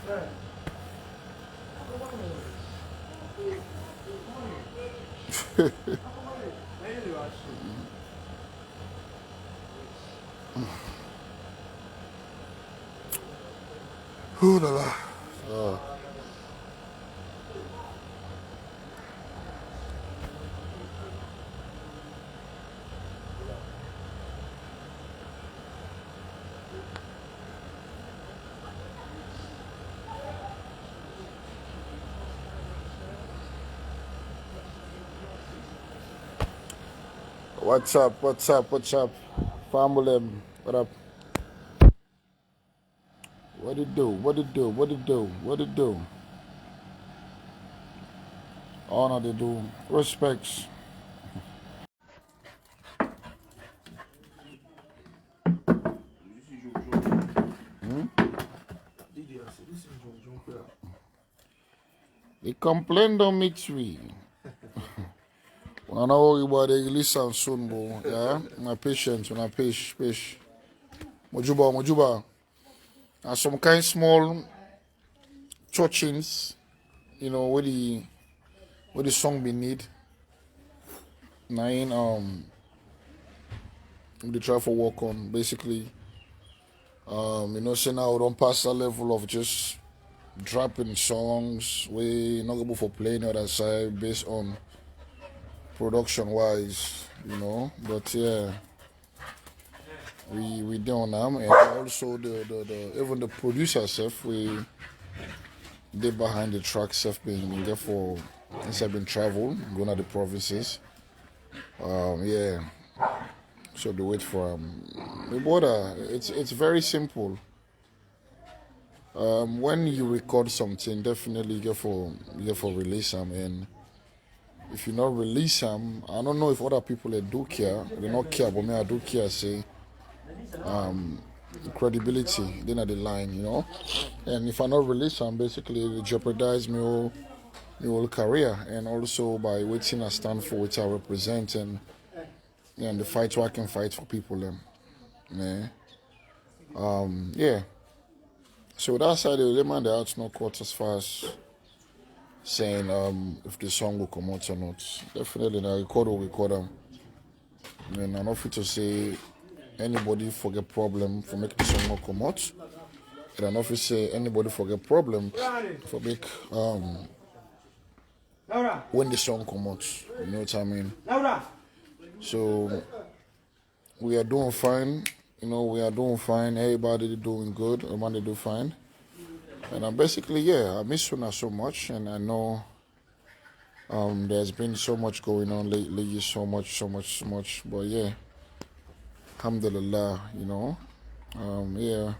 Ooh la la. Oh. What's up? What's up? What's up? Family, what up? What it do? What it do? What it do? What it do? Honor they do. Respects. They complain don't mix we. When I know about they listen soon, bro. Yeah? My patience, when I fish. Mojuba. And some kind small touchings, where the song be need. Nine they try for work on basically. Say now we don't pass that level of just dropping songs. We not able for playing other side based on production wise. But yeah, we doing them, and also the even the producer self they behind the track self being there for since I've been travel going to the provinces. Yeah, so they wait for the border. It's very simple. When you record something, definitely you get for release them, and if you not release them, I don't know if other people they do care. They not care, but me I do care. Say credibility, then at the line. And if I not release them, basically it jeopardize my whole career, and also by waiting I stand for, which I represent, and the fight where I can fight for people. Yeah. Yeah. So that side, the man, the arts no court as far as saying if the song will come out or not. Definitely, the record will record them. And I'm not free to say anybody forget problem for make the song not come out. And I'm not free to say anybody forget problem for make when the song come out. You know what I mean? So we are doing fine. We are doing fine. Everybody doing good. Everybody do fine. And I'm basically, yeah, I miss Suna so much, and I know there's been so much going on lately, so much. But yeah, alhamdulillah. Yeah,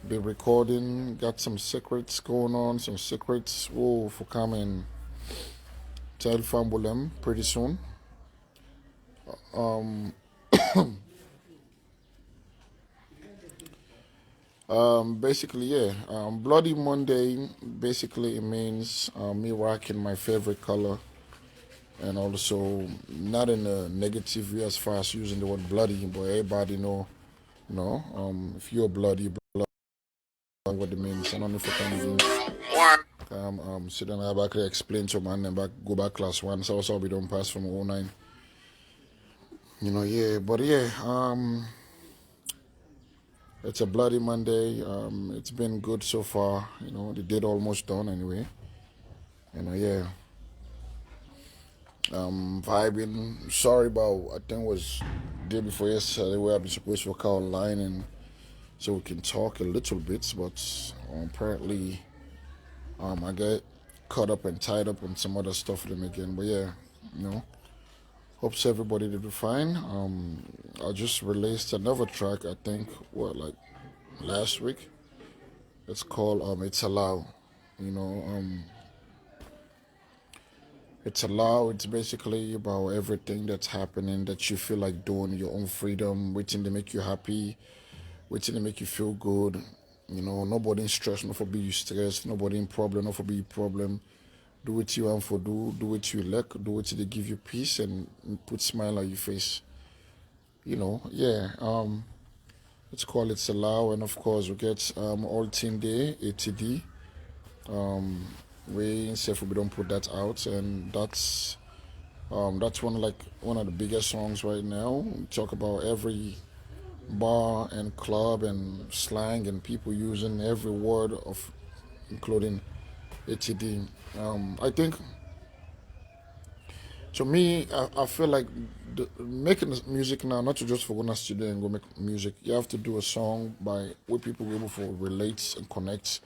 been recording, got some secrets going on, some secrets. For coming, tell Fambulem pretty soon. Basically, yeah. Bloody Monday, basically, it means me rocking my favorite color, and also not in a negative way as far as using the word bloody, but everybody know, if you're bloody, what it means. I don't know if I can sit down and back explain to man and go back class one. So also we don't pass from 09. Yeah, but yeah, it's a bloody Monday. It's been good so far. The date almost done anyway. Yeah. Vibing. Sorry about I think it was day before yesterday where I've been supposed to work out online and so we can talk a little bit, but apparently I get caught up and tied up on some other stuff with them again. But yeah, hopes everybody did fine. I just released another track. I think like last week. It's called It's Allow. You know, it's Allow. It's basically about everything that's happening that you feel like doing your own freedom, waiting to make you happy, waiting to make you feel good. Nobody in stress, not for be you stressed, nobody in problem, not for be you problem. Do what you want for do what you like, do what they give you peace and put smile on your face. Yeah. It's called It's Allow, and of course we get All Team Day, ATD. We in Safe we don't put that out, and that's one of the biggest songs right now. We talk about every bar and club and slang and people using every word of including ATD. I think to me, I feel like making music now, not to just for going to studio and go make music. You have to do a song by where people will able to relate and connect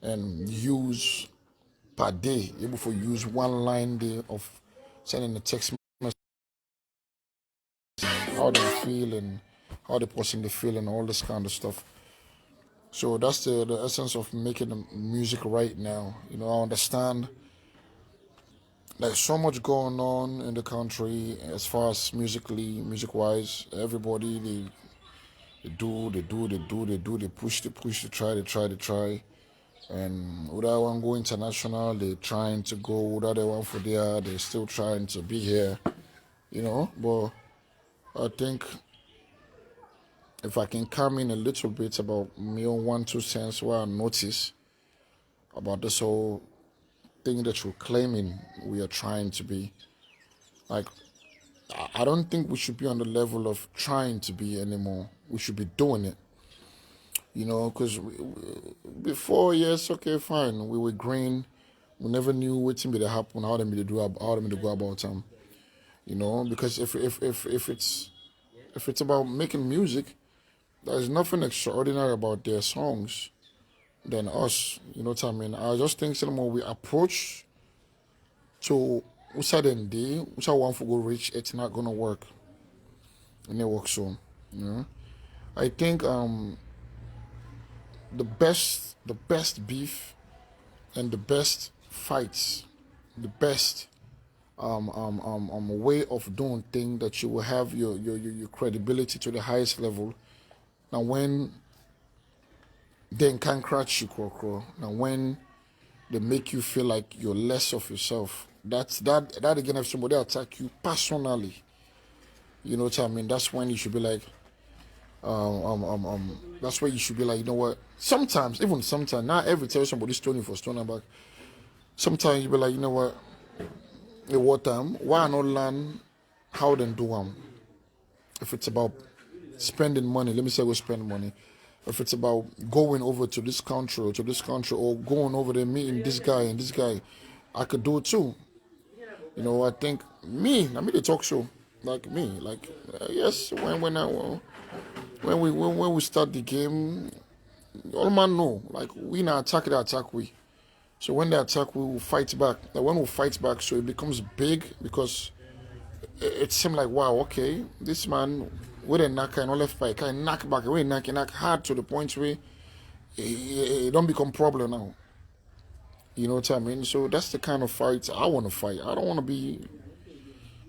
and use per day, able to use one line day of sending a text message, how they feel and how the person they feel and all this kind of stuff. So that's the essence of making the music right now. I understand there's so much going on in the country as far as music wise. Everybody they push, they try. And without one go international, they trying to go. Without the one for there, they still trying to be here. But I think if I can come in a little bit about me on 1-2 cents where I notice about this whole thing that you're claiming we are trying to be. Like, I don't think we should be on the level of trying to be anymore. We should be doing it. Because before, yes, okay, fine, we were green. We never knew what's going to happen, how them to do, how them to go about them. Because if it's about making music, there's nothing extraordinary about their songs than us. You know what I mean? I just think some more we approach to Usa then day, Usa one for go rich, it's not gonna work. And it works so. I think the best beef and the best fights, the best way of doing things that you will have your credibility to the highest level. Now when they can crash you, now when they make you feel like you're less of yourself. That again, if somebody attack you personally, you know what I mean. That's when you should be like, that's where you should be like, you know what? Sometimes, not every time somebody's stoning for stoning back. Sometimes you be like, you know what? What time? Why not learn how then do them? If it's about spending money, let me say we spend money. If it's about going over to this country or going over there meeting this guy and this guy, I could do it too. I think I made a talk show like me, like yes, when we start the game, all man know like we not attack the attack we. So when they attack, we will fight back. And when we fight back, so it becomes big because it seemed like wow, okay, this man with a knock and all left fight can knock back, we knock hard to the point where it don't become problem now. You know what I mean? So that's the kind of fight I want to fight. I don't want to be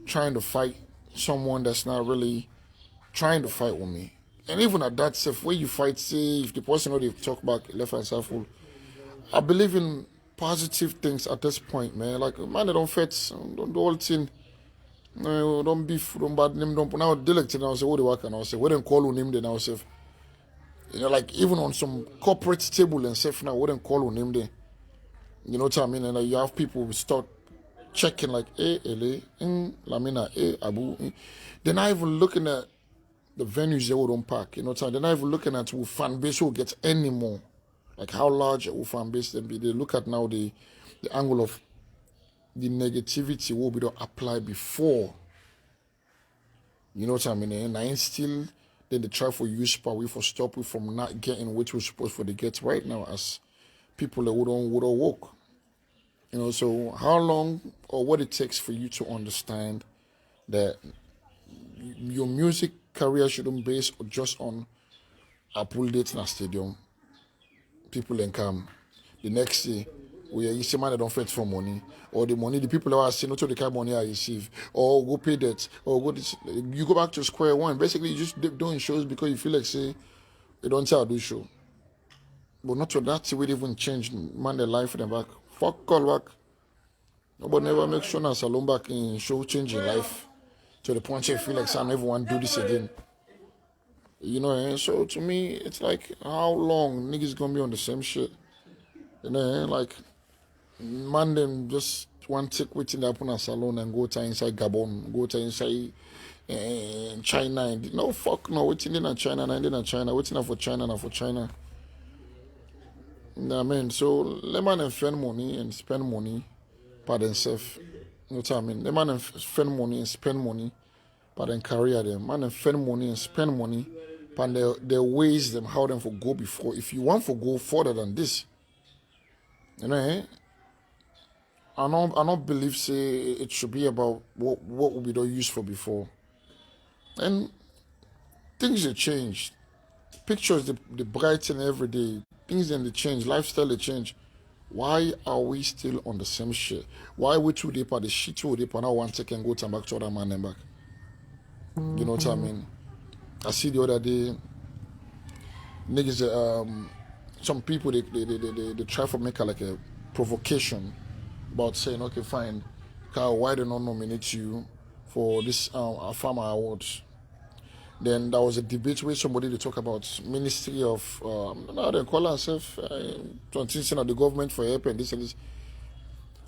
trying to fight someone that's not really trying to fight with me. And even at that, if where you fight, say if the person already talk back left and side full, I believe in positive things at this point, man. Like man, they don't fight, don't do all thing. No, don't beef, don't bad name, don't now delect it. Now say what they work and I say what them call on him then I say, like even on some corporate table and stuff now, what them call on him there. You know what I mean? And you have people who start checking like, LA, Lamina, Abu. They're not even looking at the venues they would unpack. You know what I mean? They're not even looking at who fan base will get any more. Like how large a fan base then be. They look at now the angle of the negativity will be to apply before. You know what I mean? And I still then they try for use power for stop we from not getting what we're supposed for to get right now as people that would walk. So how long or what it takes for you to understand that your music career shouldn't base just on a pull date in a stadium. People then come the next day where you see man that don't fight for money or the money the people that are saying not to the kind of money I receive or go pay debt or go this, you go back to square one. Basically you just doing shows because you feel like say you don't tell do show. But not to that way even change man their life in the back. Fuck all back. Nobody never make sure that salon back in show changing life to the point you feel like some everyone do this again. And so to me it's like how long niggas gonna be on the same shit? You know, like man them just one take waiting up on a salon and go to inside Gabon, go to inside China. No fuck no, waiting in China, and in China, waiting for China and for China. I mean, so let man spend money and spend money by themselves. You know what I mean? Let man spend money and spend money by then career them. Man and spend money and spend money but their ways them how them for go before. If you want to go further than this, you know, I don't believe say it should be about what we don't use for before. And things have changed. Pictures they brighten every day. Things then they change. Lifestyle they change. Why are we still on the same shit? Why we too deep at the shit too deep and now one second go turn back to other man and back? You know what I mean? I see the other day niggas some people they try to make like a provocation about saying, okay, fine, Kyle, why they not nominate you for this farmer awards? Then there was a debate where somebody they talk about Ministry of now they call themselves transition of the government for help and this and this.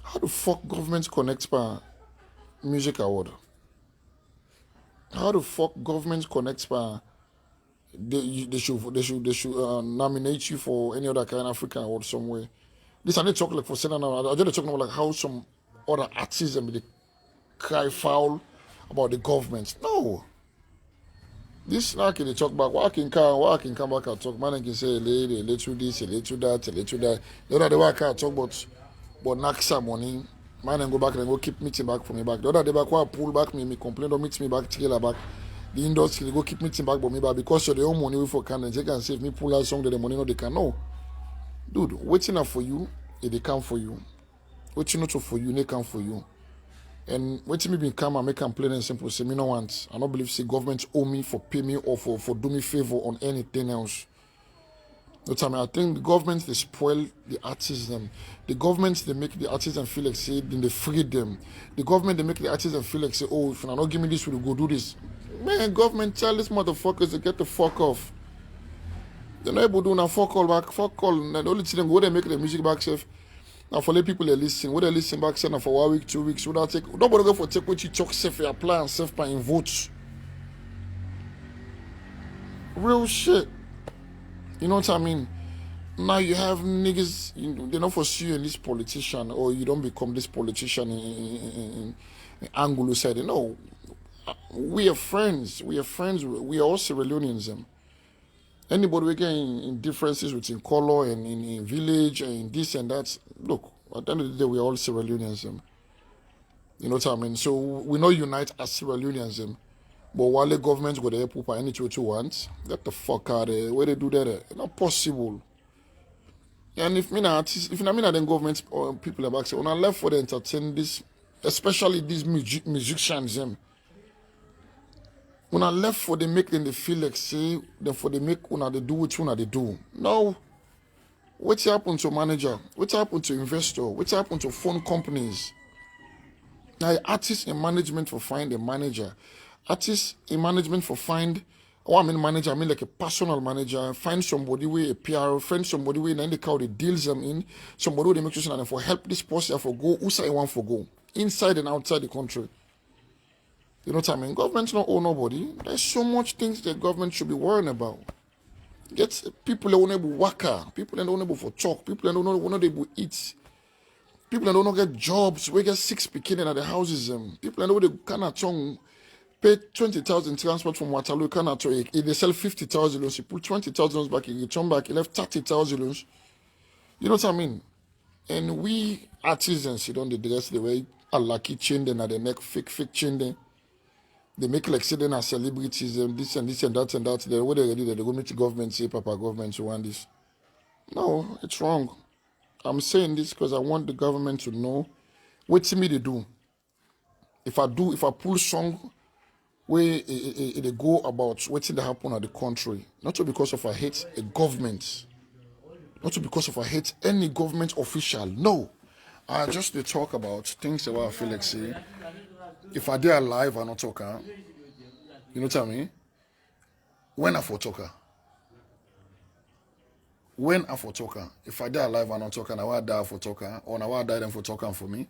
How the fuck government connects by music award? How the fuck government connects by they should nominate you for any other kind of African award somewhere? This I need to talk like for Senate now. I just talking about like how some other artists and they cry foul about the government. No. This now can they talk back, why can come back and talk, man can say a little this, a little that, a little that. The other day I can't talk but Naksa money. Man and go back and go keep meeting back for me back. The other day back why pull back me complain, don't meet me back, trailer back. The industry they go keep meeting back but me back because of their own money for can they can save me pull out song that the money no they can know. Dude, waiting up for you, if they come for you. Waiting not for you, they come for you. And waiting me be come and make them plain and simple. Say me no want. I don't believe say government owe me for pay me or for do me favor on anything else. No time. I think the government they spoil the artists them. The government they make the artists and feel like say then they free them. The government they make the artists and feel like say, oh, if you not give me this, we'll go do this. Man, government tell these motherfuckers to get the fuck off. They're not able to do now fuck all back, fuck all. And the only thing them go they make the music back safe. Now for let people they listen, what they listen back say for 1 week, 2 weeks, without take nobody go for take what you talk safe for apply and safe by in votes. Real shit. You know what I mean? Now you have niggas, they don't foresee you in this politician or you don't become this politician in Anglo side. No. We are friends. We are all Sierra Leoneans. Anybody we get in differences within color and in village and in this and that, look, at the end of the day, we are all Sierra Leoneans. You know what I mean? So we not unite as Sierra Leoneans. But while the government go there, poop any what you want, get the fuck out of there. Where they do that? It's not possible. And if me not then government or people are back say, when I left for the entertain this, especially these musicians, when I left for they make them they feel like say, then for they make when they do what they do. No. What happened to manager? What happened to investor? What happened to phone companies? Now artists in management for find a manager. Artists in management for find manager, I mean like a personal manager, find somebody with a PR, find somebody with then they call the deals them in, somebody who they make sure that for help this person for go, who say want for go, inside and outside the country. You know what I mean? Government not owe nobody. There's so much things that government should be worrying about. Get people that won't able work, people that don't able for talk, people that don't able eat, people that don't get jobs, we get 6 beginning at the houses, people that know they cannot tongue pay 20,000 transport from Waterloo, cannot they sell 50,000 loans, you put 20,000 loans back, you turn back, you left 30,000 loans. You know what I mean? And we artisans, you don't dress the way a lucky chain then at the neck, fake chain then. They make like say they are celebrities and this and this and that and that. Then what they do, they go meet the government, say, Papa, government, you want this. No, it's wrong. I'm saying this because I want the government to know what to me they do. If I pull song where they go about what they happen at the country, not because of I hate a government, not because of I hate any government official. No. I just they talk about things that I feel like say. If I did alive, I'm not talking. You know what I mean? When I for talker. When I for talker, if I die alive and not talking, now I die for talker, or now I die them for talking for me.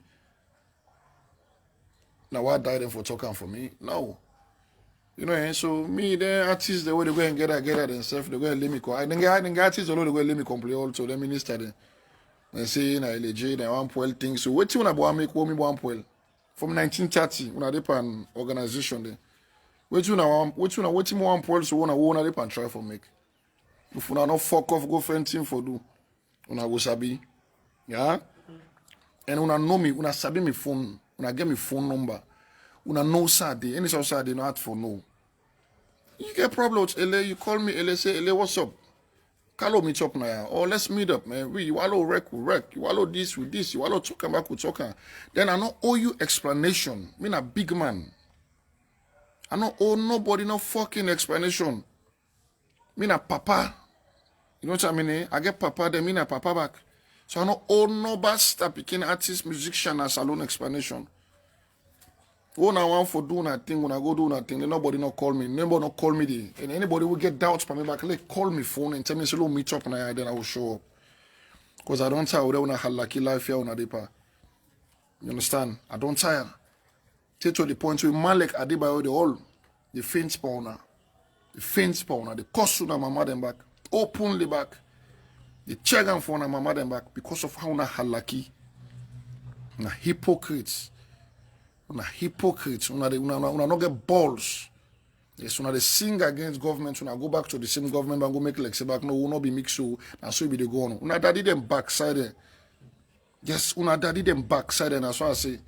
Now I die them for talking for me. No. You know, and so me, the artists, the way they go and get that themselves, they go and let me call. I think artists, although they go and let me complain also, the minister, and say, na legit, na one poil thing. So, what you want to make one poil? From 1930, when I did an organization there. What you want one poil, so one I try for make. If you not fuck off, go find thing for do. Una go sabi. Yeah? And una know me, una sabi me phone, una get me phone number. Una know Saturday. Any Saturday, no ask for no. You get problems, LA, you call me, LA, say, LA, what's up? Call meet up now. Or let's meet up, man. You wallow wreck with wreck. You wallow this with this. You wallow talking back with talking. Then I don't owe you explanation. Me a big man. I don't owe nobody no fucking explanation. Me a papa. You know what I mean? Eh? I get papa, then me a papa back. So I don't owe nobody stop picking artist, musician, and salon explanation. When I want for do nothing, when I go do nothing, then nobody not call me. Nobody not call me there. And anybody will get doubts from me back, like call me phone and tell me, say, look, meet up and then I will show up. Because I don't tire when I had lucky life here on a deeper. You understand? I don't tire. Take to the point where Malek Adebayo, the faint spawner, the cost my mother back, openly back, the check and for my mother back because of how I had lucky. Na hypocrites. Una hypocrites. Una not get balls. Yes, una they sing against government. Una go back to the same government and go make like say back. No, will not be mixed so and so be the go on. Una daddy them backside. Yes, una daddy them backside, and that's why I say.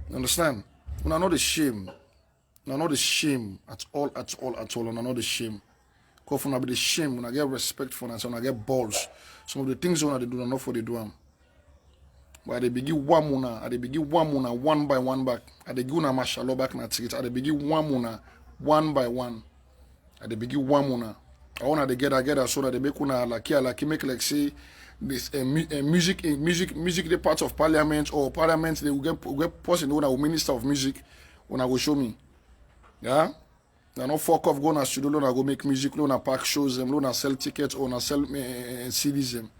You understand? Una not the shame. Una not the shame at all. Una not the shame. Because una be the shame. Una get respect for us. Una get balls. Some of the things una they do not for they do them. But they begin one muna, one by one back. They begin una mashalo back na ticket. They begin one by one. They begin one muna. I wanna they get so that they make una like make like say this music the part of parliament or parliament they will get person who will minister of music when I go show me. Yeah? Now no fuck off go na studio, no go make music, no na pack shows them, no na sell tickets or na sell CDs them.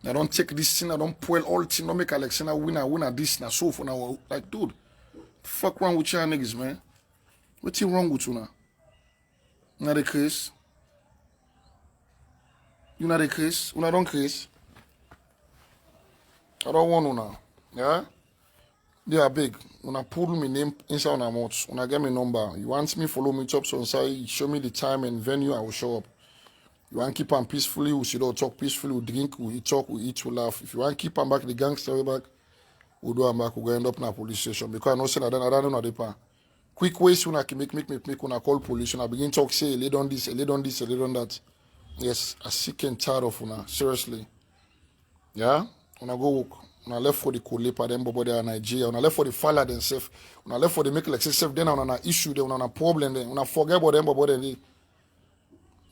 I don't take this thing, I don't pull all thing, don't make Alexander winner this, na so for now. Like, dude, fuck wrong with y'all niggas, man? What's wrong with you now? You not the case? You not the case? You not don't case? I don't want you now. Yeah? They are big. When I pull my name inside on a mouth, when I get my number, you want me follow me top so inside, show me the time and venue, I will show up. You want to keep on peacefully, we should all talk peacefully, we drink, we talk, we eat, we laugh. If you want to keep on back the gangster way back, we'll do them back, we'll end up in a police station. Because I know say I don't know the plan. Quick ways when I can make when I call police, when I begin talk, say, lay down this, lay down this, lay down that. Yes, I sick and tired of una, seriously. Yeah? When I go work, when I left for the Kolepa, them bobo there in Nigeria, when I left for the Fala themselves, when I left for the make like self, then on an issue, then on a problem, then when I forget about them bobo then.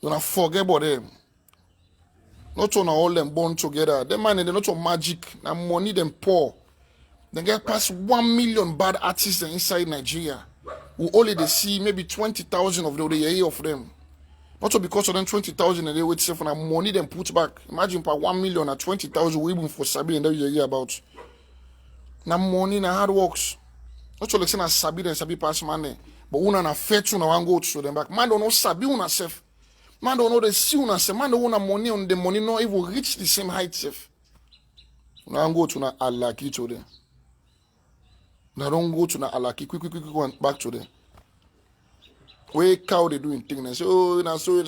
You not forget about them. Not on all them born together. Them man, they're not on magic. Now money them poor. They get past 1 million bad artists inside Nigeria. Who only they see maybe 20,000 of them, the year of them. Not all because of them 20,000 and they wait for now money them put back. Imagine per 1 million and 20,000 we even for Sabi and that you hear about. Now money na hard works. Not all like saying Sabi and Sabi pass money. But una na fair to na go to them back. Man don't know Sabi una self. Man don't know the see una say man don't want money on the money not even reach the same height self. Now go to na Alaki to them. Now don't go to na Alaki quick back to them. Where cow they doing things and say oh na so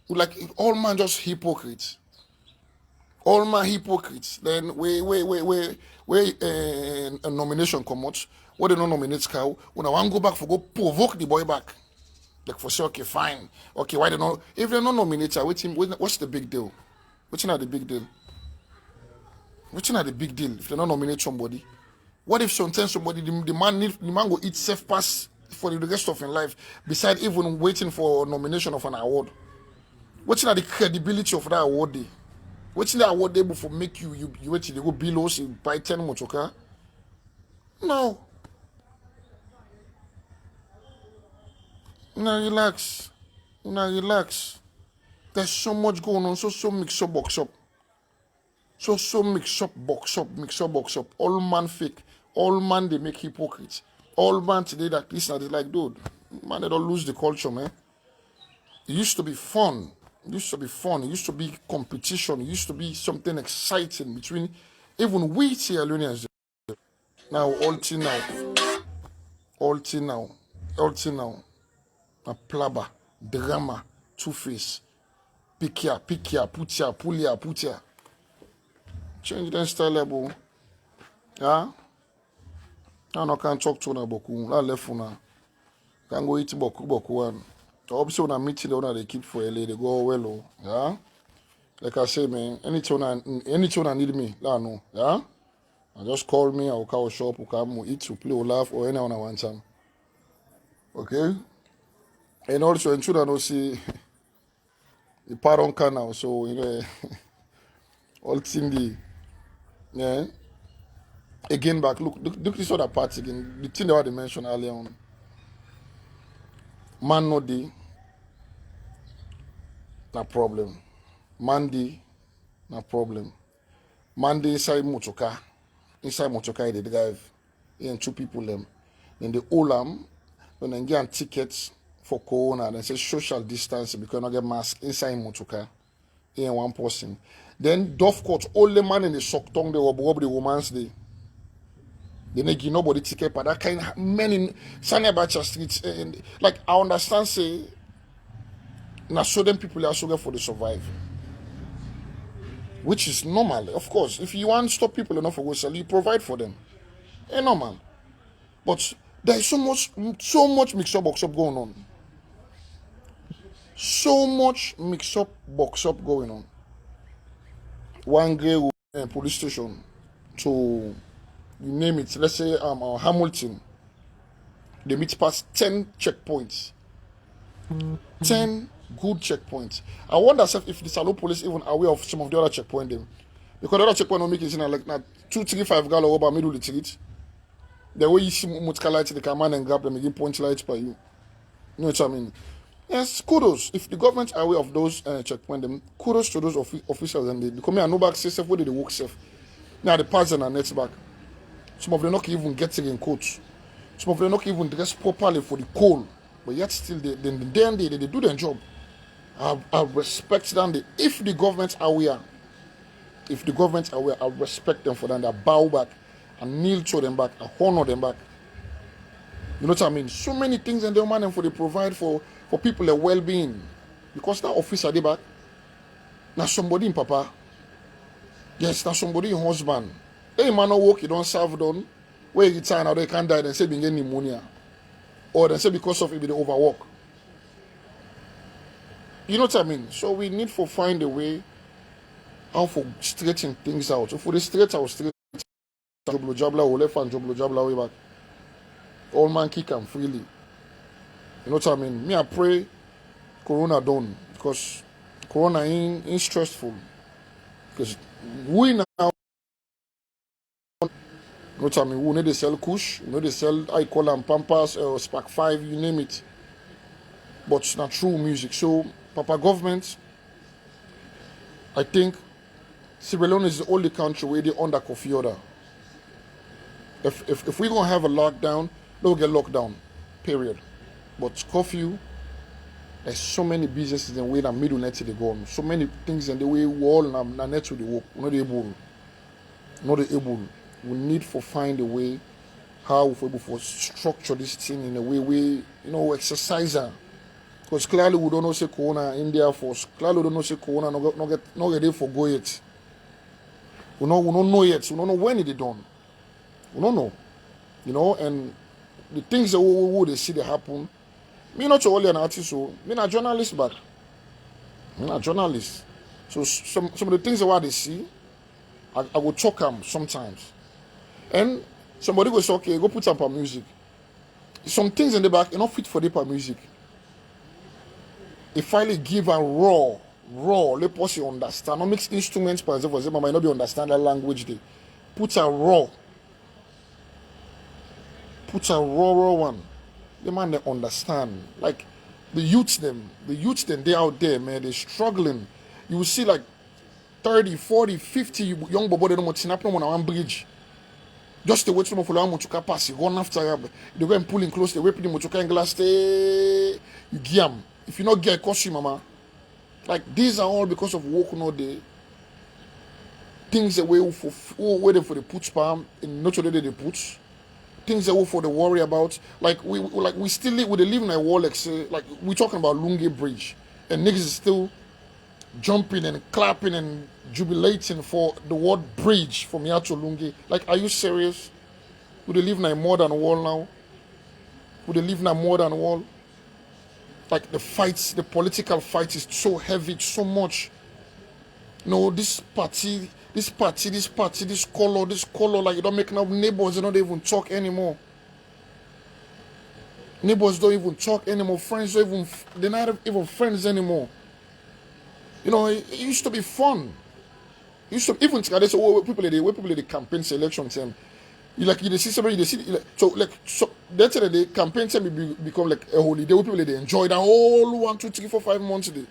like all man just hypocrites. All man hypocrites. Then where a nomination come out. What they don't nominate cow. When I want go back for go provoke the boy back. Like for say, okay, fine. Okay, why they not? If they're not nominated, what's the big deal? What's not the big deal? What's not the big deal if they not nominate somebody? What if sometimes somebody the man go eat safe pass for the rest of his life, besides even waiting for nomination of an award? What's not the credibility of that award day? What's the award day before make you wait till they go below say buy 10 motoka? No. Now relax. There's so much going on, so mix up, box up. So mix up, box up, mix up, box up. All man fake. All man they make hypocrites. All man today that this and that, like, dude, man, they don't lose the culture, man. It used to be fun. It used to be fun. It used to be competition. It used to be something exciting between even we Sierra Leoneans. Now, all thing now. All thing now. All thing now. A plaba, drama, two-face. Pick here, put here, pull here, put here. Change the style level. Yeah? I no can talk to na boku. La left una. Can go eat boku one. Obviously when I meet you, they keep for LA, they go well. Oh, yeah? Like I say, man, anytime I need me, la no. Yeah? And just call me, I'll call shop, we'll come, we'll eat, we'll play, we'll laugh, or anyone I want time. Okay? And also, in I know see the pardon can now, so you know all thing the yeah. Again back, look this other part again. The thing that I mentioned earlier on. Man no day, no problem. Monday, no problem. Monday inside motoka they drive. And two people them. Then the Olam, when they get tickets for corona, they say social distance because not get mask inside motoka. In one person. Then Dove Court, all the man in the sock tongue they rob the woman's day. They don't give nobody ticket, but that kind of men in Sanya Bacha streets. Like I understand, say, now so them people are sugar for the survive, which is normal, of course. If you want to stop people enough for go sell, you provide for them. It's normal. But there is so much mix up box up going on. So much mix up box up going on. One grey police station to you name it, let's say Hamilton, they meet past 10 checkpoints. 10 good checkpoints. I wonder if the Salo police even aware of some of the other checkpoints them. Because the other checkpoint don't make it like 2, 3, 5 gallon over middle of the street. The way you see Mutka lights, they come and grab them again, point lights by you. You know what I mean? Yes, kudos. If the government are aware of those checkpoints, them kudos to those officials and they come here and no back safe where they work safe. Now the parts and nets back. Some of them not even getting in coats. Some of them not even dressed properly for the cold. But yet still, they do their job. I respect them. If the government are aware, I respect them for that. I bow back, I kneel to them back, I honor them back. You know what I mean? So many things and they man for they provide for people their well-being. Because that officer they back, now somebody in papa. Yes, now somebody in husband. Hey man no work, you don't serve done. Where you retire now they can't die, then say being getting pneumonia. Or they say because of it they overwork. You know what I mean? So we need to find a way how to straighten things out. If we straight out Joblo Jabla or left and Joblo Jabla way back. All man kick them freely. You know what I mean? Me I pray Corona done because Corona ain't stressful. Because we now you know what I mean? We need to sell Kush, we need to sell I call them Pampas or Spark 5, you name it. But it's not true music. So Papa government, I think Sierra Leone is the only country where they under coffee order. If we're gonna have a lockdown, they'll get locked down. Period. But curfew, there's so many businesses in the way that middle net they go on. So many things in the way we all na net to the work. We're not able. We need to find a way how we're able to structure this thing in a way we exercise. Because clearly we don't know say Corona India force. Clearly we don't know say Corona not ready for go yet. We don't know yet. We don't know when it is done. We don't know. And the things that we they see they happen. Me not only an artist, so me not a journalist, but me not a journalist. So some of the things that what they see, I will talk them sometimes. And somebody will say, okay, go put up our music. Some things in the back, not fit for the music. They finally give a raw, let us understand. Not mix instruments, for example, might not be understand that language they. Put a raw one. The man they understand. Like The youths them, they out there, man, they're struggling. You will see like 30, 40, 50 young bobo they don't want to snap on one bridge. Just to wait for the motoka pass, run after them. They go and pull in close, they whip the motoka and glass, stay. You gear them. If you not get a costume, mama. Like, these are all because of work no day. Things that we waiting for the put palm, in not today they put. Things that we for the worry about. Like, we still live in a wall, like, say, like, we're talking about Lungi Bridge. And niggas is still jumping and clapping and jubilating for the word bridge from here to Lungi. Like, are you serious? Would they live in a modern wall now? Would they live in a modern wall? Like, the political fight is so heavy, so much. No, this party, this color, like, you don't make now neighbors, they don't even talk anymore. Neighbors don't even talk anymore. Friends don't even, they're not even friends anymore. You know, it used to be fun. It used to even they say, oh, people the campaign selection time. You see somebody, so that's the campaign time become like a holiday. People they enjoy that whole 1, 2, 3, 4, 5 months a day.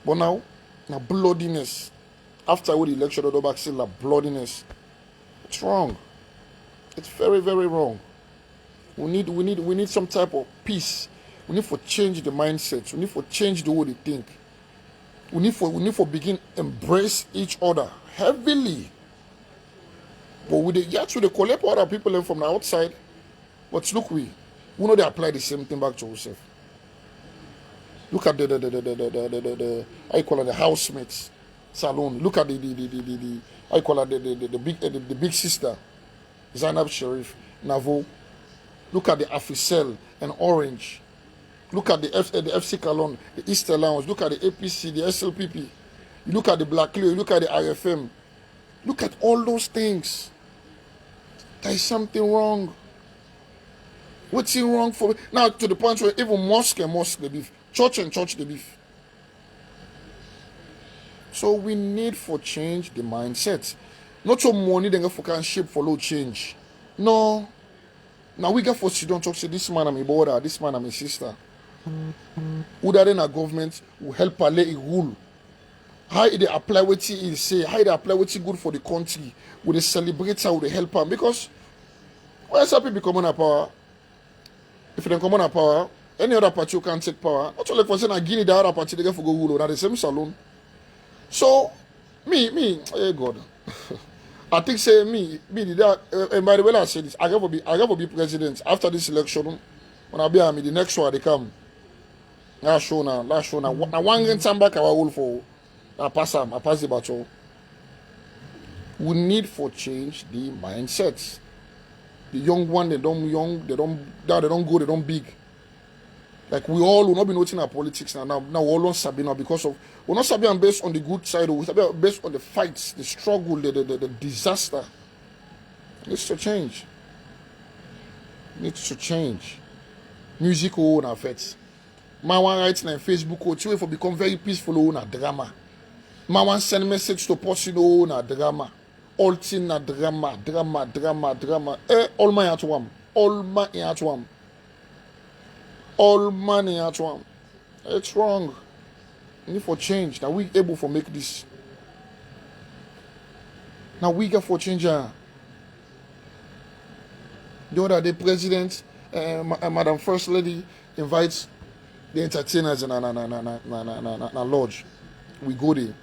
But now bloodiness. After the election, the back still bloodiness. It's wrong. It's very, very wrong. We need some type of peace. We need to change the mindset. We need to change the way they think. We need to begin embrace each other heavily. But with the collect other people from the outside. But look, we know they apply the same thing back to ourselves. Look at the I call it the housemates salon. Look at the I call it the big sister, Zainab Sharif, Navo. Look at the Africell and Orange. Look at the FC Cologne, the Easter Lounge. Look at the APC, the SLPP. You look at the Black Leo, you look at the IFM. Look at all those things. There is something wrong. What's wrong for now to the point where even mosque the beef, church the beef. So we need for change the mindset. Not so money then for can shape for low change. No. Now we get for sit down talk say this man am a brother, this man am a sister. Who that in a government will help her lay a rule. How they apply what he say, how they apply what's good for the country, with they celebrate her, with they help her. Because when some people come on power, if they come on power, any other party can take power. Not only for saying Guinea, the other party they get for go rule at the same salon. So me, hey God. I think say me and by the way I say this, I got to be president after this election. When I be the next one they come. Last show now. Now one time back I will for I pass the battle. We need for change the mindsets. The young one, they don't go, they don't big. Like we all will not be noting our politics now. Now we all don't sabi now because of we're not sabi based on the good side, we're sabi based on the fights, the struggle, the disaster. It needs to change. Music on affects. Man one writes na Facebook or two for become very peaceful on a drama. Man one send message to person on a drama. All thing na drama. All man at one. All money at one. It's wrong. Need for change. Now we able for make this. Now we get for change. The other day, President, Madam First Lady invites the entertainers in a lodge. We go there.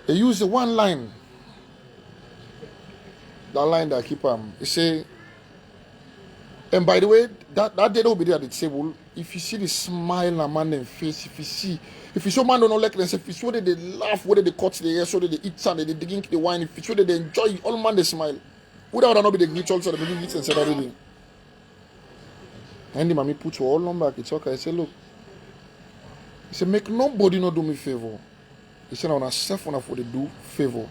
They use the one line. That line that I keep they say, and by the way, that day they'll be there at the table. If you see the smile on man's face, if you show man don't like themselves, if you show that they laugh, whether they cut the hair, so that they eat sand, they drink the wine, if you show that they enjoy, all man they smile. Without not be the glitch also, the begin eat and say that everything. And the mommy put you all on back. It's okay. I say, look. He said, make nobody not do me favor. He said, on a self on for the do favor.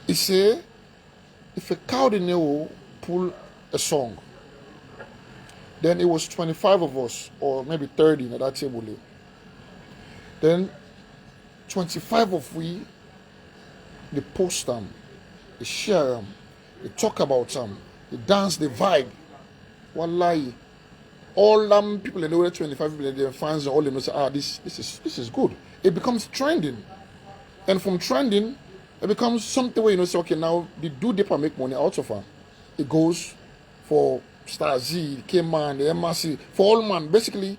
He said, if a cow in there pull a song, then it was 25 of us, or maybe 30 at that table. Then 25 of we, they post them, they share them, they talk about them, they dance, they vibe. Wallahi, all people in the way 25 people, their fans, and all them say, this is good. It becomes trending, and from trending, it becomes something where say, okay, now the do deeper make money out of her. It goes for Star Z, K-Man, the MRC, for all man, basically.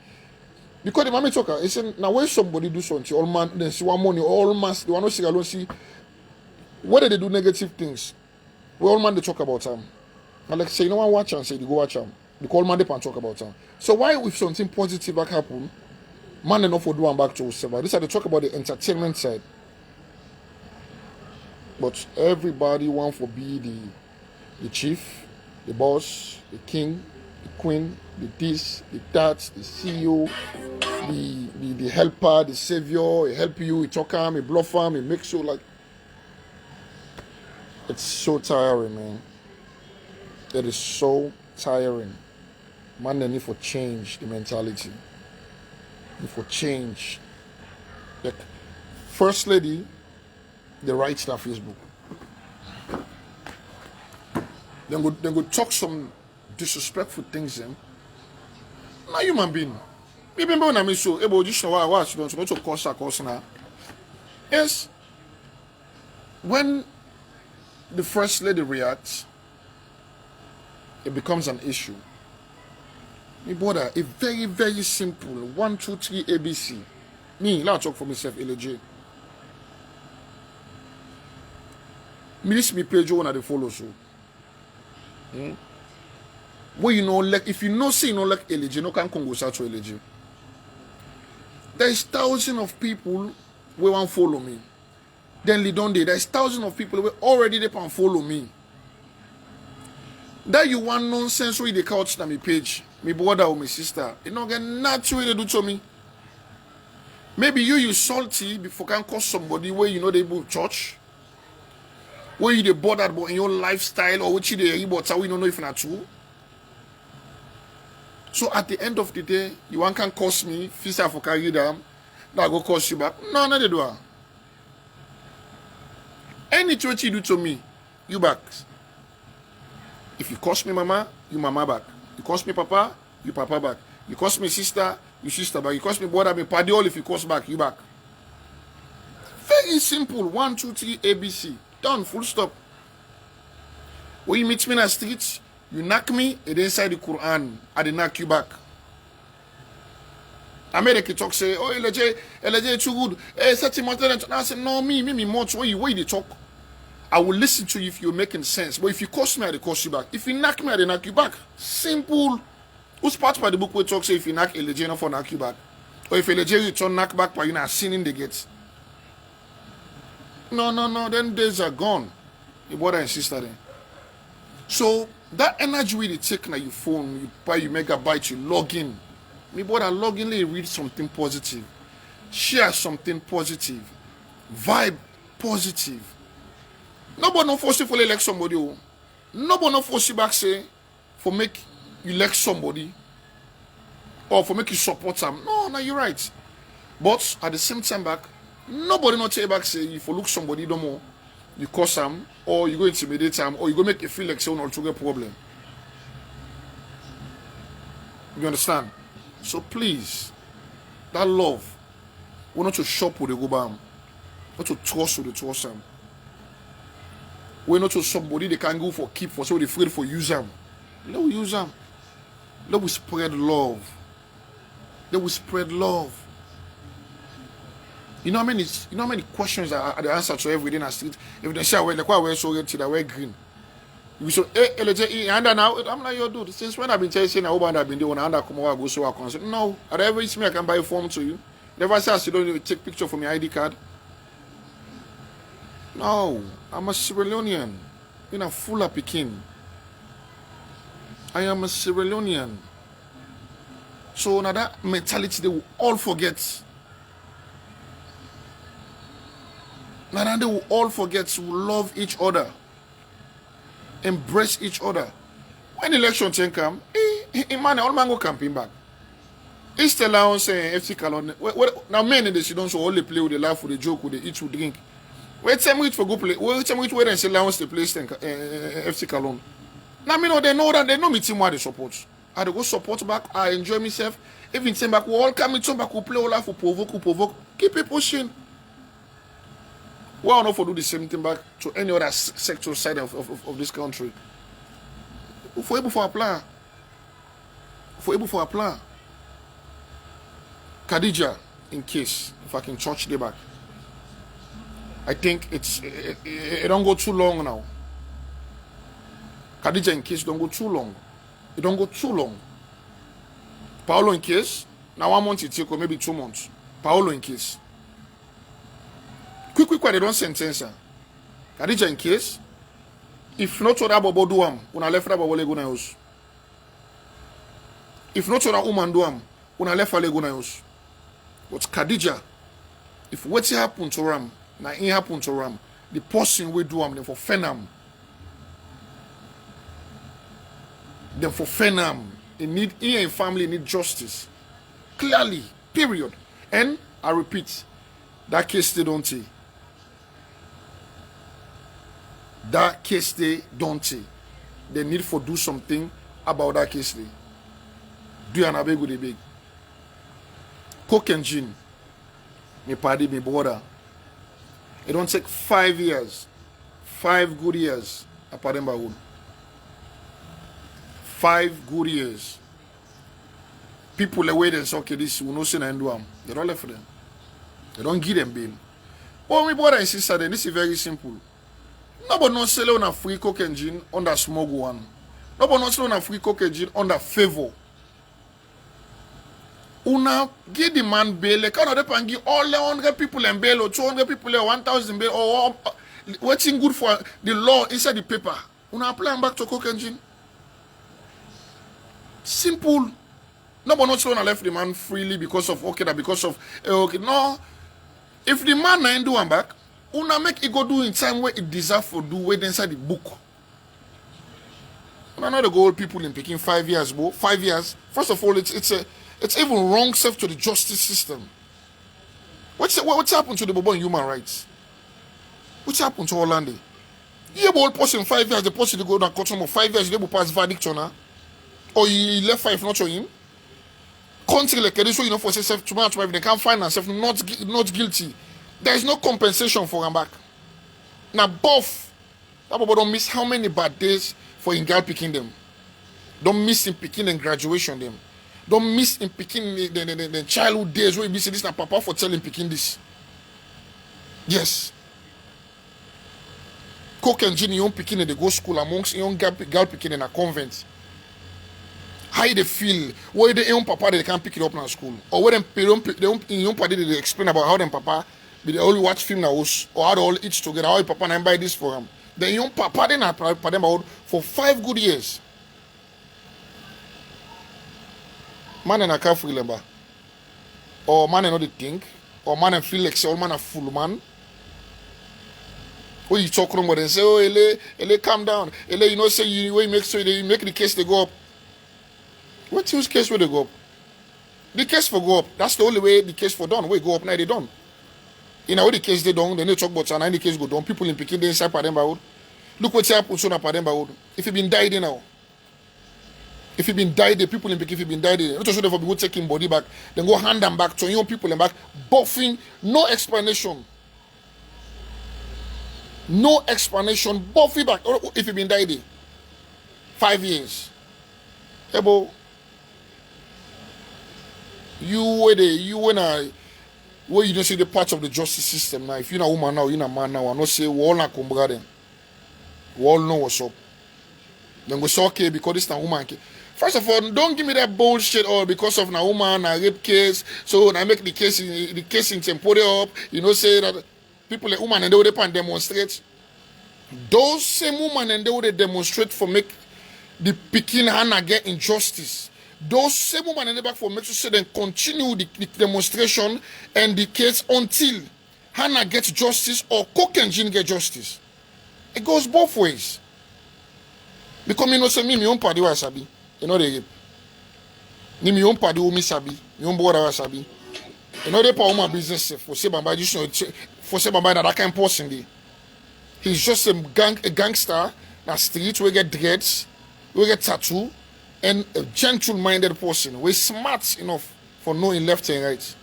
Because the mommy talker, he said, now when somebody do something, all man, then see one money, all mass, they want to see alone see whether they do negative things. We all man they talk about them. And like say, you know what, watch and say, you go watch them. The call man they can talk about them. So why if something positive back happen, man enough for do one back to server. This is they talk about the entertainment side. But everybody want to be the chief, the boss, the king, the queen, the this, the that, the CEO, the helper, the savior. He help you, he talk him, he bluff him, he makes you like. It's so tiring, man. It is so tiring. Man, they need for change the mentality. Need for change. Like, First Lady, they write their Facebook. Then go talk some disrespectful things them. Now human being. Even when I'm so able to show why you don't to course now. Yes. When the First Lady reacts, it becomes an issue. Me brother, a very, very simple 1, 2, 3 ABC. Me, let me talk for myself, LJ. Me this me page one of the follow so. Where you know, like if you know say you know like LJ, no can go search for LJ. There is thousands of people who want follow me. Then there's thousands of people who already they can follow me. That you want nonsense where they couch on my page, my brother or my sister, you know get nothing they do to me. Maybe you salty before can cause somebody where you know they go church, where you they bothered about in your lifestyle or which they about how we don't know if not true. So at the end of the day, you want can cost me, fisa for carry them, that go cost you back. No, they do. Anything what you do to me, you back. If you cost me mama, you mama back. You cost me papa, you papa back. You cost me sister, you sister back. You cost me brother, me paddy all if you cost back, you back. Very simple. 1, 2, 3, ABC. Done, full stop. When you meet me in the street, you knock me, it inside the Quran, I dey knock you back. America talk say, oh LJ too good. Hey, such a matter. I say, no, me much. Where you they talk? I will listen to you if you're making sense. But if you cost me, I cost you back. If you knock me, I knock you back. Simple. Who's part by the book where talk say if you knock LJ, not for knock you back. Or if LJ you turn knock back, but you're not sinning the gates. No. Then days are gone. Your brother and sister then. So that energy we they take now your phone, you buy your megabyte, you log in. Me brother log in, read something positive. Share something positive. Vibe positive. Nobody no force you for elect somebody. Nobody no force you back say for make you elect somebody or for make you support them. No, you're right. But at the same time back, nobody not tell you back say if you look somebody no more, you cause them or you go intimidate them or you go make you feel like someone to get problem. You understand? So please, that love, we're not to shop with the go bam, not to trust with the trust them. We're not to somebody they can go for keep for so they're afraid for use them. Let we use them. Let we spread love. Let we spread love. You know how many questions are the answer to every day in the street? If they say like why we're so red till we're green. You say, hey, LJ, and now I'm like your dude. Since when I've been telling you I've been doing and I come over go so I concert. No, at every it's me I can buy a form to you. Never say you don't take picture from your ID card. No, I'm a Sierra Leonean. I'm a full of Pekin. I am a Sierra Leonean. So now that mentality they will all forget. Now they will all forget to love each other. Embrace each other. When election time come, man, all man go camping back. It's still on saying FC Calon. Now men in the don't so all they play with the laugh with the joke with the eat with drink. Wait time wait for go play. Wait time wait and say allowance the place FC Calon. Now me know they know that they know me team what they support. I go support back, I enjoy myself. Even saying back, we all come to back, we play all life, we provoke. Keep it pushing. Why not for do the same thing back to any other sector side of this country? For able for apply. Khadija, in case, if I can touch the back. I think it don't go too long now. Khadija, in case, don't go too long. It don't go too long. Paolo, in case, now 1 month it take, or maybe 2 months. Paolo, in case. Quick, they don't sentence her. Khadija, in case, if not to that bobo do am, una left that bobo lego na house. If not to that woman do am, una left her lego na house. But Khadija, if what happen to Ram, na it happen to Ram, the person we do am, then for Fenam. Then for Fenam, in a family need justice. Clearly, period. And I repeat, that case they don't take. That case they don't take. They need for do something about that case they. Do an abeg with a big. Coke and gin. Me party, me brother. It don't take 5 years. 5 good years. Aparemba wood. 5 good years. People away and say, okay, this will not say and do them. They don't left for them. They don't give them bail. Oh, my brother and sister, then this is very simple. Nobody not sell on a free coke and gin under smuggle one. Nobody not sell on a free coke and gin under favor. Una give the man bail. They can't give all the 100 people in bail or 200 people in 1,000 bail or waiting good for the law inside the paper. Una apply them back to coke and gin. Simple. Nobody not sell on left the man freely because of okay, because of okay. No. If the man ain't do one back, una make it go do in time where it deserve for do wait inside the book. Una know the goal people in picking 5 years, bro. 5 years. First of all, it's even wrong self to the justice system. What's happened to the Bobo in human rights? What's happened to Orlando? You able person 5 years, the person to go down court for 5 years, they will pass verdict on her. Or he left 5 not on him. Country like this, you know, for self tomorrow, they can't find themselves not guilty. There is no compensation for them back. Now both that Bobo don't miss how many bad days for in girl picking them. Don't miss in picking and graduation them. Don't miss in picking the childhood days where you see this na papa for telling picking this. Yes. Coke and gin, young picking they go school amongst young girl picking in a convent. How they feel? Where the young papa they can't pick it up in school, or where them young party they explain about how them papa they only watch film now or how they all eat together. How papa and buy this for them. The young papa they not for them out for 5 good years. Man and a car free labor. Or man and not think. Or man and feel like say all man a full man. When you talk about and say, oh ele calm down. Ele, you know say you make so they make the case they go up. What's whose case where they go up? The case for go up. That's the only way the case for done. Where go up now they done. In how the case they done, then they talk about and the case go down. People in picking the inside Pademba Road. Look what's happened soon at Pademba Road. If you been died now. If you been died, the people in Peking, if you been died, not to show them for people taking body back, then go hand them back to young people in back, buffing, no explanation. No explanation, buffing back. If you been died, 5 years. Ebo, where you don't see the parts of the justice system now. If you're a woman now, you're a man now, and not say we all not come together. We all know what's up. Then we say okay because this is a woman. First of all, don't give me that bullshit or because of a woman, a rape case. So when I make the case in temporary up, you know, say that people like woman and they would demonstrate. Those same women and they would demonstrate for make the Peking Hannah get injustice. Those same women and they back for make sure they continue the demonstration and the case until Hannah gets justice or Coke and Gin get justice. It goes both ways. Because me no say me own party wa sabi. You know they ni me own party wo me sabi. Me own brother wa sabi. You know they pa woman business for say bamba just for say bamba that kind of person dey. He's just a gangster that street we get dreads, we get tattoo, and a gentle-minded person. We're smart enough for knowing left and right.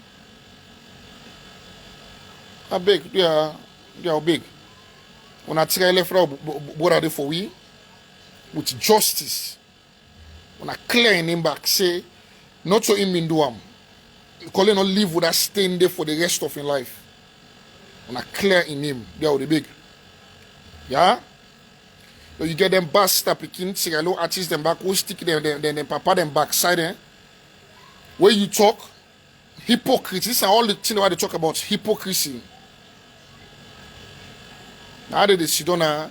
How big? They are big. When I try left, what are they for we? With justice. When I clear in him back, say, not so him in do am. Calling not live with that stain there for the rest of your life. When I clear in him, they are the big. Yeah? So you get them bastard picking, Sierra artists them back, who stick them papa them backside, eh? Where you talk, hypocrisy. These are all the things why they talk about hypocrisy. Now they sit down,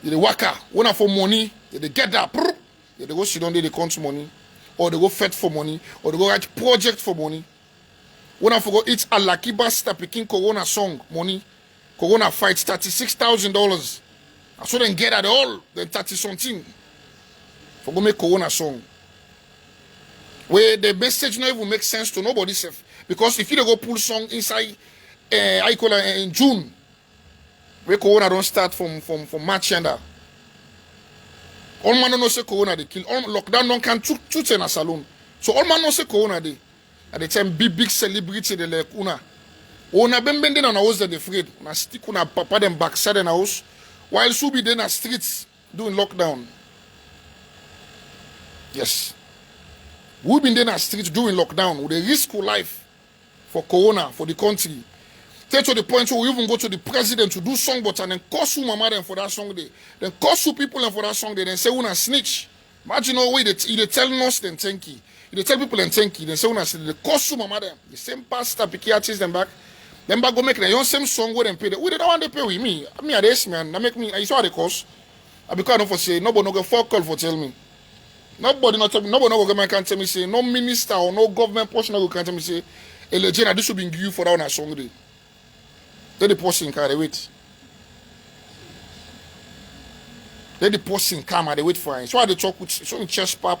they waka, when for money, they get that, they go sit down, they count money, or they go fed for money, or they go write project for money. When I forgot it's a lucky bastard picking Corona song, money, Corona fights $36,000. I saw them get at all, then 30 something. For go make Corona song. Where the message not even make sense to nobody self. Because if you go pull song inside I call it in June, where Corona don't start from March and that. All man don't say Corona they kill. All lockdown don't can shoot in a salon. So all man don't say Corona they. At the time big celebrity they like una. Una been bending on a house that they afraid. Una stick una papa them backside in a house. While she be in the streets doing lockdown. Yes. We've been in the streets doing lockdown with the risk of life for Corona, for the country. Take to the point where we even go to the president to do song but and then curse you mama them for that song day. Then curse you people them for that song day. Then say una snitch. Imagine how they telling us then thank you. They tell people then thank you. Then say una snitch. They curse you mama them. The same pastor picky artists them back. Them back go make the same song where them pay. We don't want to pay with me. Me at this man. That make me. I saw the cost. Because I don't for say nobody no go fuck call for tell me. Nobody not tell me. Nobody no go can tell me say no minister or no government person no go can tell me say a legend this will be you for that one song day. Then the person carry wait. Then the person come and they wait for him. So why they talk with so in chest pap.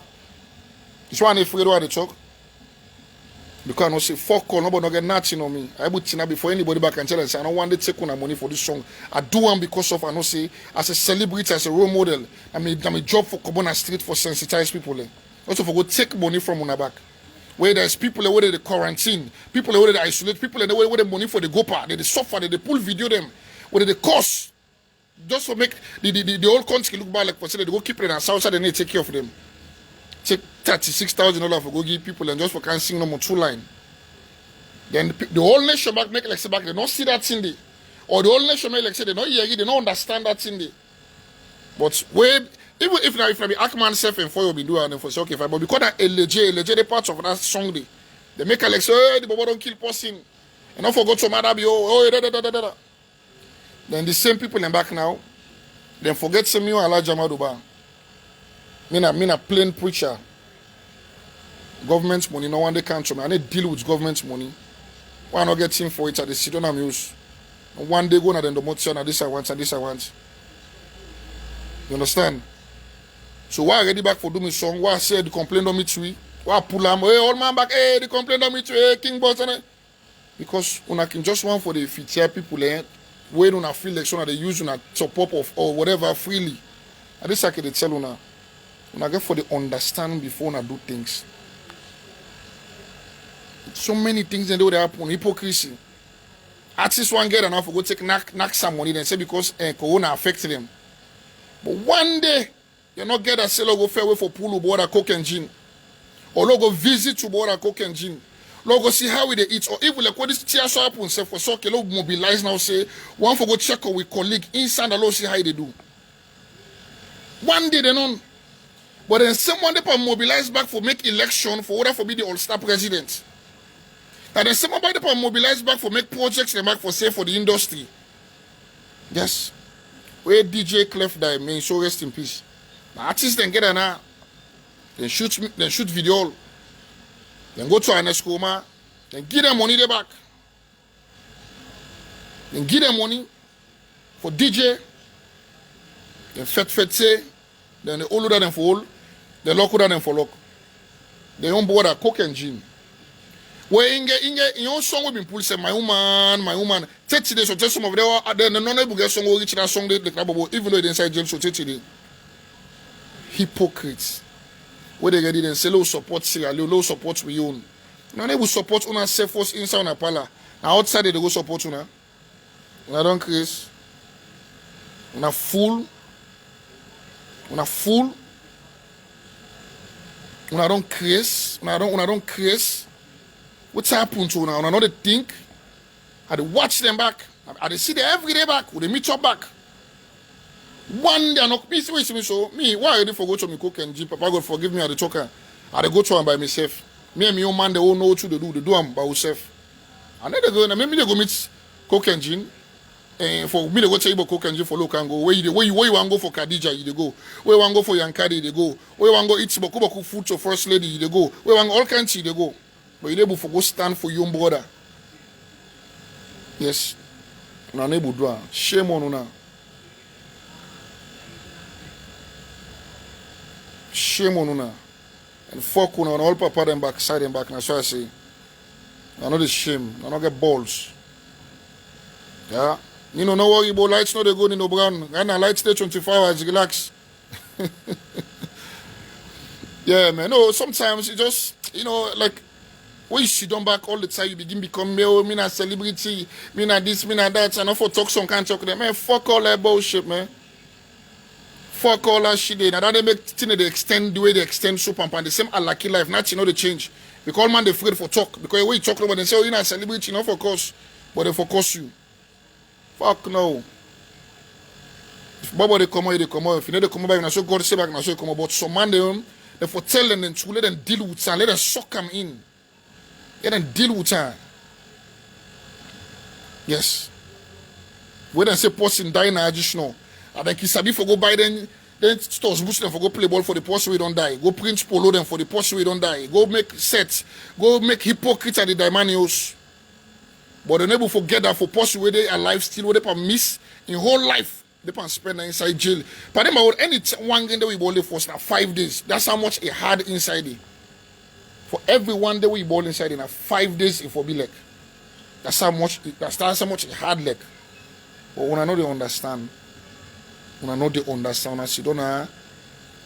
It's why they afraid why they talk. Because I don't say fuck all, nobody no get nothing on me. I would tina before anybody back and tell us I don't want to take on money for this song. I do one because of I know say as a celebrity, as a role model. I'm a job for Cobona Street for sensitize people. Also for go take money from una back. Where there's people where they quarantine, people where they isolate, people where they money for the GoPa, they suffer, they pull video them, where they cost. Just to make the whole country look bad like for say they go keep it in south side and they take care of them. Take $36,000 for go give people and just for can't sing no more 2 line. Then the whole nation back make like say back they don't see that thing there. Or the whole nation make like say they don't hear it, they don't understand that thing there. But where even if I be Ackman self and for you be doing and for say okay fine, but because that a legit part of that song they make like say hey, the Bobo don't kill person. And don't forget to matter be da. Then the same people in back now, then forget some you Allah Jamaduba. Me na plain preacher. Government money, no one they can't me. I need deal with government money. Why not get him for it at the sit on use? One day go na then the motion and this I want and this I want. You understand? So why ready back for doing song? Why say the complaint on me too? Why pull am? Hey, old man back, hey, the complaint on me too, hey, King Boss and because una can just want for the feature people where una feel like so they use una top up of or whatever freely. And this I can tell una get for the understand before una do things. So many things in there that happen. Hypocrisy. Artists want get enough for go take knock some money then say because Corona affected them. But one day you not get a sell go fair away for pool border coke and gin. Or go visit to border coke and gin. Go see how they eat or even like what this tear so happen say for so can mobilize now say one for go check out with colleague inside the law see how they do. One day they don't. But then someone they can mobilize back for make election for order for be the all-star president. And then someone they can mobilize back for make projects they back for say for the industry. Yes. Where DJ Clef died, may so rest in peace. The artists then get an hour. Then shoot video. Then go to an escoma. Then give them money they back. Then give them money for DJ. Then fet say. Then they all load them for all. They lock them for lock. They on board a coke and gin. Where in your song will be pulled say my woman 30 days or just some of them then the non-able get song will reach that song they club even though they inside jail so 30 days. Hypocrites. Where they get it and say low support say low support we own. Now they will support una self force inside una pala. Now outside they go support una. Una don't craze. Una fool. Una fool. Una don't craze. Una don't craze. What's happened to una? Una know they think. I watch them back. I see them every day back. Would they meet up back? One day I knock me so me why you for go to me cook and G Papa God forgive me at the talker. I go to am by myself. Me and me own man they all know what to do. They do am by yourself. And then they go and maybe they go meet cook and Jean. For me they go tell you about cook and Jean for look and go where you want to go for Khadija you they go. Where you want to go for Yankari they go. Where you want to go eat Boku food to first lady you they go. Where you want all kinds they go. But you able for go stand for your brother. Yes. Una able do. Shame on una. Shame on una. And fuck una all papa them back, side them back. That's why I say. I know the shame. I don't get balls. Yeah. You know, no worry about lights, no they go in no brown. And lights stay 24 hours, relax. Yeah, man. No, sometimes you just, you know, like when you sit down back all the time, you begin become male, me not celebrity, me not this, me not that, and I for talk some can't talk to them. Man, fuck all that bullshit, man. Fuck all that shit. Now that they make things they extend the way they extend soap and pan. The same unlucky life. Not you know they change. Because man they afraid for talk. Because when you talk about them say, oh, you're not a celebrity, not for cause. But they focus you. Fuck no. If Baba they come out, they come out. If you know they come out, you know so God say back, now so you come out. But some man they for tell them to let them deal with her, let them suck them in. Let them deal with her. Yes. When they say person die now, just know. And then Kisabi for go buy then stores boost them for go play ball for the person we don't die. Go print polo them for the person we don't die. Go make sets. Go make hypocrites at the Daimanios. But they never forget that for person where they alive still where they can miss in whole life. They can spend inside jail. But them about any one game that we ball for now 5 days. That's how much it had inside it. For every one day we ball inside in 5 days it will be like. That's how much it had like. But when I know they understand. Una know they understand. Una sit down.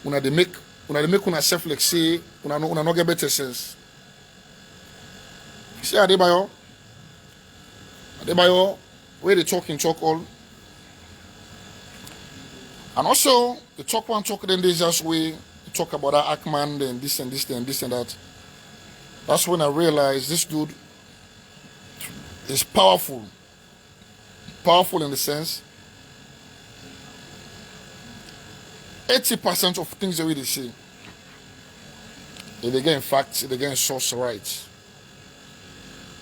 Una they make una self like say. Una no get better sense. See Adebayo, where they talk all. And also they talk then they just way they talk about that Ackman, then this and this and this and that. That's when I realized this dude is powerful. Powerful in the sense. 80% of things that we say, if they get facts, if they get source right.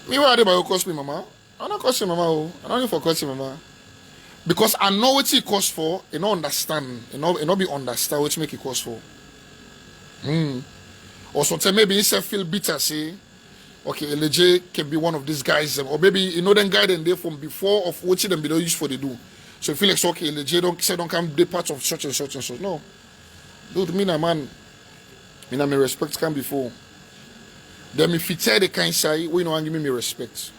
Me why they cost me, mama? I don't cost you, mama. I don't need for cost you, mama. Because I know what it costs for, and not understand, and not be understand what make it cost for. Or sometimes maybe instead feel bitter, say, okay, LJ can be one of these guys, or maybe you know them guy then they from before of what them be don't use for they do. So you feel like, okay, legit, don't come be part of such and such and such. No. Dude, me na man. Me na me respect come before. Then if you tell the kind say, we know and give me respect.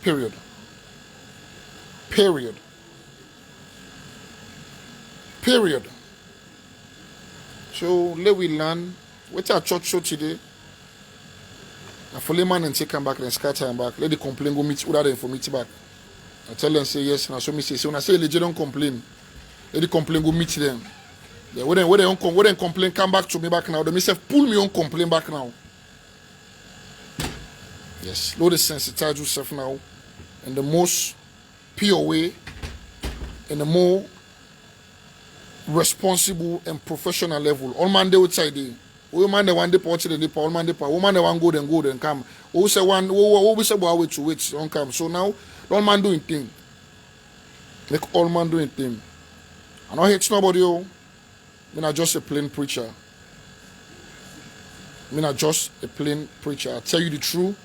Period. Period. Period. So let we learn. What's our church show today? I follow man and take him back and scatter him back. Let the complaint go meet other than for meet back. I tell them say yes, and I show me say so when I say legit don't complain. Let the complaint go meet them. Yeah, when they complain, come back to me back now. They may say pull me on complain back now. Yes, Lord sensitize yourself now in the most pure way, in the more responsible and professional level. All man they outside there. All man they want the party then all man they pa. All man they want go then come. Who say one we say boy wait to wait don't come. So now all man doing thing. Make all man doing thing. I don't hate nobody. I'm not just a plain preacher. I'm not just a plain preacher. I tell you the truth.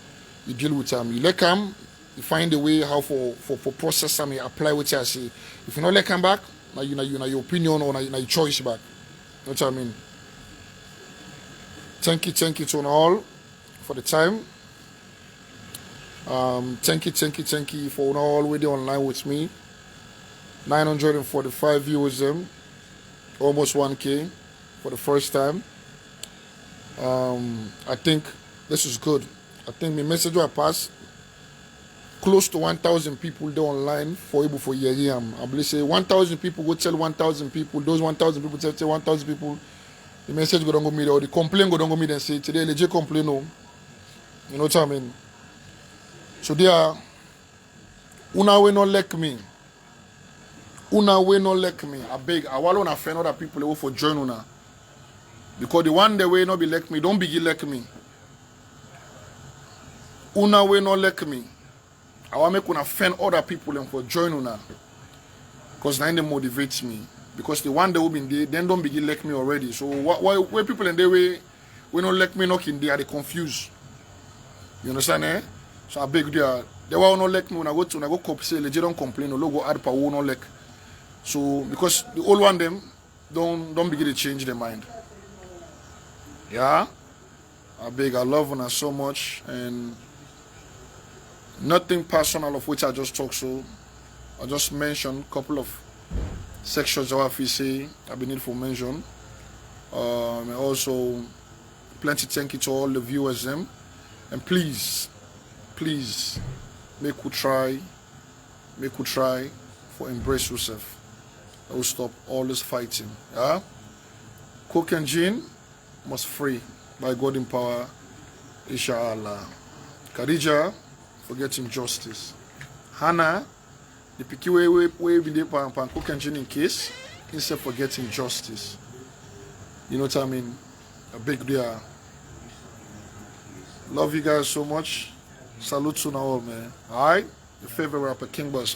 You deal with them. You let them. You find a way how for process them. You apply what I say. If you not let them back, now you know your opinion or now your choice back. That's what I mean. Thank you to all for the time. Thank you for all already online with me. 945 viewers, almost 1K for the first time. I think this is good. I think the message I pass close to 1,000 people there online for able for year. I believe say 1,000 people go tell 1,000 people. Those 1,000 people tell 1,000 people. The message go don't go meet or the complaint go don't go meet and say today legit complain no. You know what I mean? So they are una way not like me. Una way not like me. I beg. I want to friend other people who for join una. Because the one the way not be like me, don't begin like me. Una way not like me. I want to make una friend other people and for join una. Because now they motivates me. Because the one that will be in there, then don't begin like me already. So why people in their way, we not like me knocking there, they confused. You understand, eh? So I beg you, they will not like me when I go copy say legit don't complain, no logo add power not like. So because the old one them don't begin to change their mind. Yeah? I beg, I love una so much and nothing personal of which I just talked, so I just mentioned a couple of sections of what I say I've been need for mention. And also plenty thank you to all the viewers them. And please make you try for embrace yourself. I will stop all this fighting. Yeah? Coke and gin must free by God in power, inshallah. Khadija, forgetting justice. Hannah, the picky way be there pan cook and gin in case, instead of forgetting justice. You know what I mean? A big deal. Love you guys so much. Salute to all, man. Alright? Your favorite rapper, King Bus.